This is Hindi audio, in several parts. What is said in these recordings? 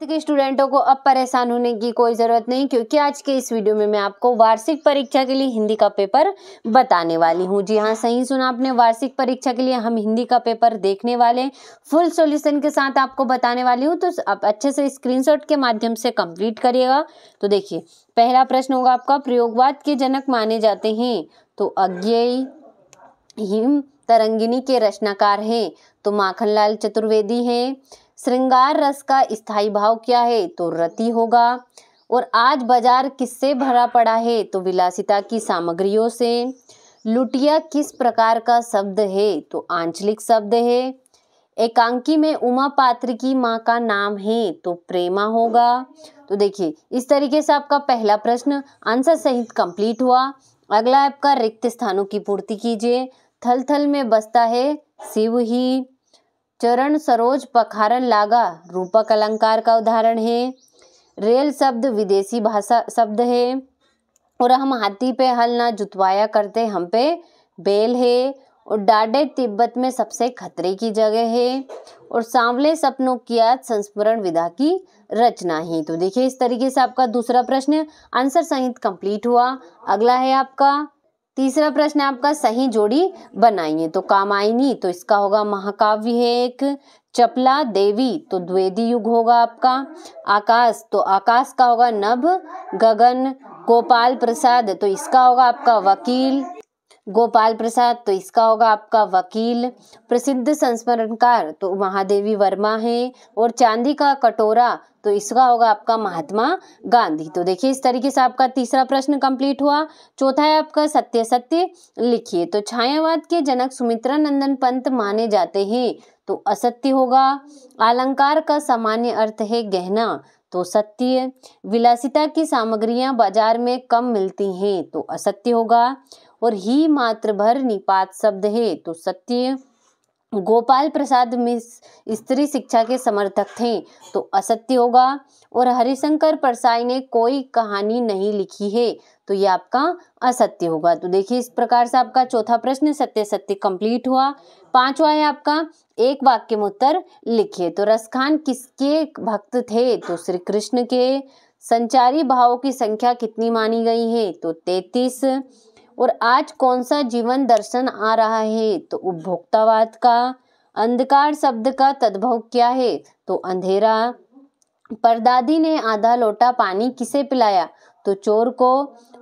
के स्टूडेंटों को अब परेशान होने की कोई ज़रूरत नहीं, क्योंकि आज के इस वीडियो में मैं आपको वार्षिक परीक्षा के लिए हिंदी का पेपर बताने वाली हूँ। जी हाँ, सही सुना आपने, वार्षिक परीक्षा के लिए हम हिंदी का पेपर देखने वाले, फुल सॉल्यूशन के साथ आपको बताने वाली हूँ। तो आप अच्छे से स्क्रीनशॉट के माध्यम से कंप्लीट करिएगा। तो देखिए, पहला प्रश्न होगा आपका, प्रयोगवाद के जनक माने जाते हैं तो अज्ञेय हिम तरंगिनी के रचनाकार हैं तो माखनलाल चतुर्वेदी हैं। श्रृंगार रस का स्थायी भाव क्या है तो रति होगा। और आज बाजार किससे भरा पड़ा है तो विलासिता की सामग्रियों से। लुटिया किस प्रकार का शब्द है तो आंचलिक शब्द है। एकांकी में उमा पात्र की माँ का नाम है तो प्रेमा होगा। तो देखिए, इस तरीके से आपका पहला प्रश्न आंसर सहित कंप्लीट हुआ। अगला आपका रिक्त स्थानों की पूर्ति कीजिए। थल थल में बसता है शिव ही। चरण सरोज पखारन लागा रूपक अलंकार का उदाहरण है। रेल शब्द विदेशी भाषा शब्द है। और हम हाथी पे हल ना जुतवाया करते हम पे बैल है। और डाडे तिब्बत में सबसे खतरे की जगह है। और सांवले सपनों की याद संस्मरण विधा की रचना है। तो देखिए, इस तरीके से आपका दूसरा प्रश्न आंसर सहित कंप्लीट हुआ। अगला है आपका तीसरा प्रश्न, आपका सही जोड़ी बनाइए। तो कामायनी तो इसका होगा महाकाव्य है एक। चपला देवी तो द्विवेदी युग होगा आपका। आकाश तो आकाश का होगा नभ गगन। गोपाल प्रसाद तो इसका होगा आपका वकील। गोपाल प्रसाद तो इसका होगा आपका वकील। प्रसिद्ध संस्मरणकार तो महादेवी वर्मा है। और चांदी का कटोरा तो इसका होगा आपका महात्मा गांधी। तो देखिए, इस तरीके से आपका तीसरा प्रश्न कंप्लीट हुआ। चौथा है आपका सत्य सत्य लिखिए। तो छायावाद के जनक सुमित्रा नंदन पंत माने जाते हैं तो असत्य होगा। अलंकार का सामान्य अर्थ है गहना तो सत्य। विलासिता की सामग्रियां बाजार में कम मिलती हैं तो असत्य होगा। और ही मात्र भर निपात शब्द है तो सत्य। गोपाल प्रसाद मिश्र स्त्री शिक्षा के समर्थक थे तो असत्य होगा। और हरिशंकर परसाई ने कोई कहानी नहीं लिखी है तो ये आपका असत्य होगा। तो देखिए, इस प्रकार से आपका चौथा प्रश्न सत्य सत्य कंप्लीट हुआ। पांचवा है आपका एक वाक्य में उत्तर लिखिए। तो रसखान किसके भक्त थे तो श्री कृष्ण के। संचारी भावों की संख्या कितनी मानी गई है तो 33। और आज कौन सा जीवन दर्शन आ रहा है तो उपभोक्तावाद का। अंधकार शब्द का तद्भव क्या है तो अंधेरा। परदादी ने आधा लोटा पानी किसे पिलाया तो चोर को।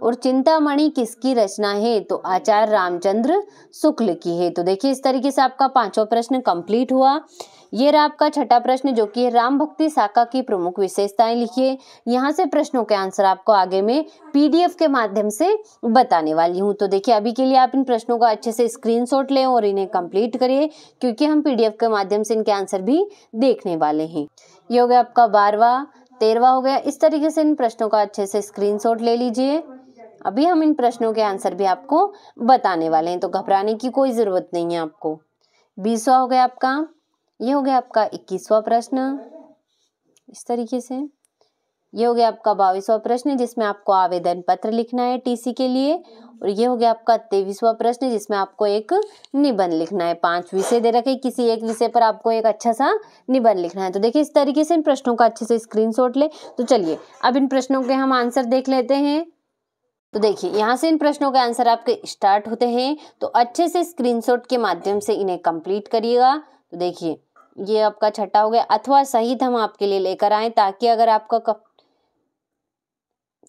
और चिंतामणि किसकी रचना है तो आचार्य रामचंद्र शुक्ल की है। तो देखिए, इस तरीके से आपका पांचवा प्रश्न कंप्लीट हुआ। ये रहा आपका छठा प्रश्न, जो कि राम भक्ति शाखा की प्रमुख विशेषताएं लिखिए। यहाँ से प्रश्नों के आंसर आपको आगे में पीडीएफ के माध्यम से बताने वाली हूँ। तो देखिए, अभी के लिए आप इन प्रश्नों का अच्छे से स्क्रीनशॉट लें और इन्हें कंप्लीट करिए, क्योंकि हम पीडीएफ के माध्यम से इनके आंसर भी देखने वाले हैं। ये हो गया आपका 12वां, 13वां हो गया। इस तरीके से इन प्रश्नों का अच्छे से स्क्रीनशॉट ले लीजिए। अभी हम इन प्रश्नों के आंसर भी आपको बताने वाले हैं, तो घबराने की कोई जरूरत नहीं है आपको। 20वां हो गया आपका। ये हो गया आपका 21वां प्रश्न। इस तरीके से ये हो गया आपका 22वां प्रश्न, जिसमें आपको आवेदन पत्र लिखना है टीसी के लिए। और ये हो गया आपका 23वां प्रश्न, जिसमें आपको एक निबंध लिखना है। 5 विषय दे रखे, किसी एक विषय पर आपको एक अच्छा सा निबंध लिखना है। तो देखिए, इस तरीके से इन प्रश्नों का अच्छे से स्क्रीनशॉट ले। तो चलिए, अब इन प्रश्नों के हम आंसर देख लेते हैं। तो देखिए, यहाँ से इन प्रश्नों के आंसर आपके स्टार्ट होते हैं, तो अच्छे से स्क्रीनशॉट के माध्यम से इन्हें कंप्लीट करिएगा। तो देखिए, ये आपका छठा हो गया। अथवा सहित हम आपके लिए लेकर आए, ताकि अगर आपका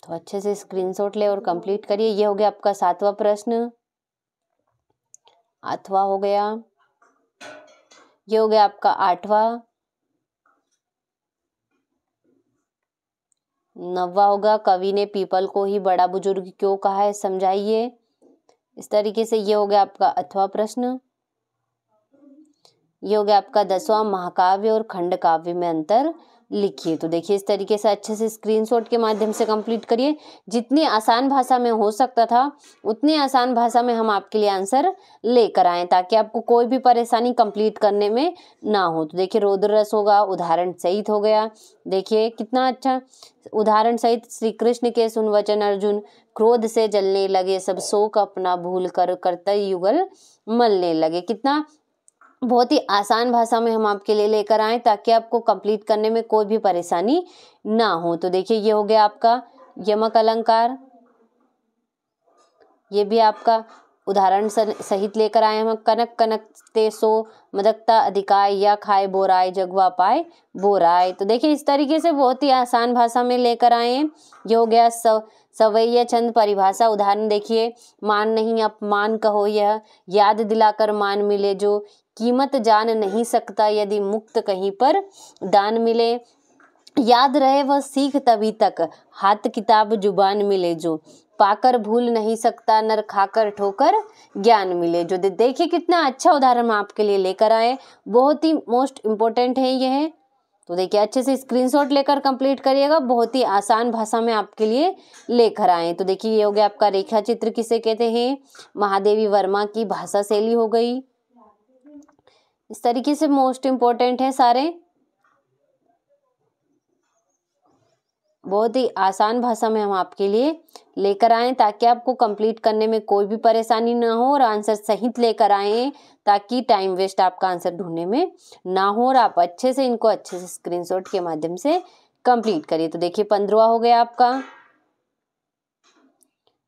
तो अच्छे से स्क्रीनशॉट ले और कंप्लीट करिए। ये हो गया आपका 7वां प्रश्न, अथवा हो गया। ये हो गया आपका 8वां। 9वां होगा, कवि ने पीपल को ही बड़ा बुजुर्ग क्यों कहा है, समझाइए। इस तरीके से ये हो गया आपका 8वां प्रश्न। ये हो गया आपका 10वां, महाकाव्य और खंड काव्य में अंतर लिखिए। तो देखिए, इस तरीके से अच्छे से स्क्रीनशॉट के माध्यम से कंप्लीट करिए। जितनी आसान भाषा में हो सकता था उतनी आसान भाषा में हम आपके लिए आंसर लेकर आए, ताकि आपको कोई भी परेशानी कंप्लीट करने में ना हो। तो देखिए, रौद्र रस होगा, उदाहरण सहित हो गया। देखिए कितना अच्छा उदाहरण सहित। श्री कृष्ण के सुन वचन अर्जुन, क्रोध से जलने लगे सब शोक अपना भूल कर कर्तव्य युगल मलने लगे। कितना बहुत ही आसान भाषा में हम आपके लिए लेकर आए ताकि आपको कंप्लीट करने में कोई भी परेशानी ना हो। तो देखिए ये हो गया आपका यमक अलंकार, ये भी आपका उदाहरण सहित लेकर आए हम। कनक कनकते सो मदकता अधिकाय, या खाए बोराय जगवा पाए बोराय। तो देखिए इस तरीके से बहुत ही आसान भाषा में लेकर आए हैं। ये हो गया सवैया छंद परिभाषा। उदाहरण देखिए, मान नहीं अपमान कहो यह, याद दिलाकर मान मिले जो, कीमत जान नहीं सकता यदि मुक्त कहीं पर दान मिले, याद रहे वह सीख तभी तक, हाथ किताब जुबान मिले जो, पाकर भूल नहीं सकता नर खाकर ठोकर ज्ञान मिले जो। देखिए कितना अच्छा उदाहरण हम आपके लिए लेकर आए, बहुत ही मोस्ट इम्पोर्टेंट है यह। तो देखिए अच्छे से स्क्रीनशॉट लेकर कंप्लीट करिएगा, बहुत ही आसान भाषा में आपके लिए लेकर आए। तो देखिए ये हो गया आपका रेखा चित्र किसे कहते हैं, महादेवी वर्मा की भाषा शैली हो गई। इस तरीके से मोस्ट इम्पोर्टेंट है सारे, बहुत ही आसान भाषा में हम आपके लिए लेकर आए ताकि आपको कंप्लीट करने में कोई भी परेशानी ना हो, और आंसर सहित लेकर आए ताकि टाइम वेस्ट आपका आंसर ढूंढने में ना हो, और आप अच्छे से इनको अच्छे से स्क्रीनशॉट के माध्यम से कंप्लीट करिए। तो देखिए 15वां हो गया आपका,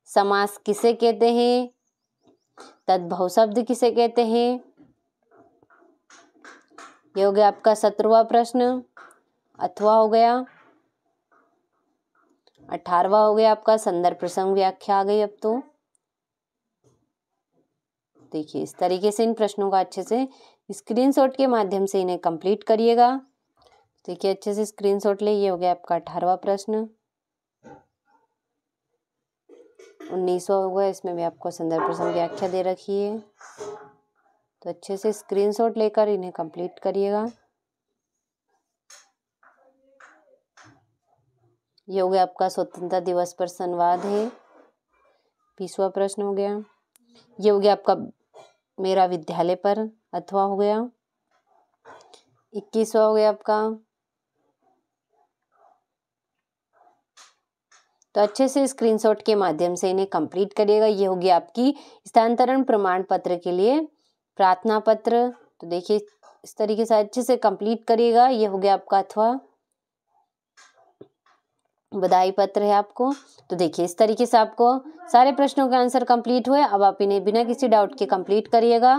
समास किसे कहते हैं, तद्भव शब्द किसे कहते हैं। ये हो गया आपका 17वां प्रश्न। अथवा हो गया। 18वां हो गया आपका संदर्भ प्रसंग व्याख्या आ गई। अब तो देखिए इस तरीके से इन प्रश्नों का अच्छे से स्क्रीनशॉट के माध्यम से इन्हें कंप्लीट करिएगा। देखिए अच्छे से स्क्रीनशॉट ले। ये हो गया आपका 18वां प्रश्न। 19वां हो गया, इसमें भी आपको संदर्भ प्रसंग व्याख्या दे रखी है, तो अच्छे से स्क्रीनशॉट लेकर इन्हें कंप्लीट करिएगा। ये हो गया आपका स्वतंत्रता दिवस पर संवाद है। 20वां प्रश्न हो गया। ये हो गया आपका मेरा विद्यालय पर, अथवा हो गया। 21वां हो गया आपका। तो अच्छे से स्क्रीनशॉट के माध्यम से इन्हें कंप्लीट करिएगा। ये होगी आपकी स्थानांतरण प्रमाण पत्र के लिए प्रार्थना पत्र। तो देखिए इस तरीके से अच्छे से कंप्लीट करिएगा। ये हो गया आपका अथवा बधाई पत्र है आपको। तो देखिए इस तरीके से आपको सारे प्रश्नों के आंसर कंप्लीट हुए। अब आप इन्हें बिना किसी डाउट के कंप्लीट करिएगा।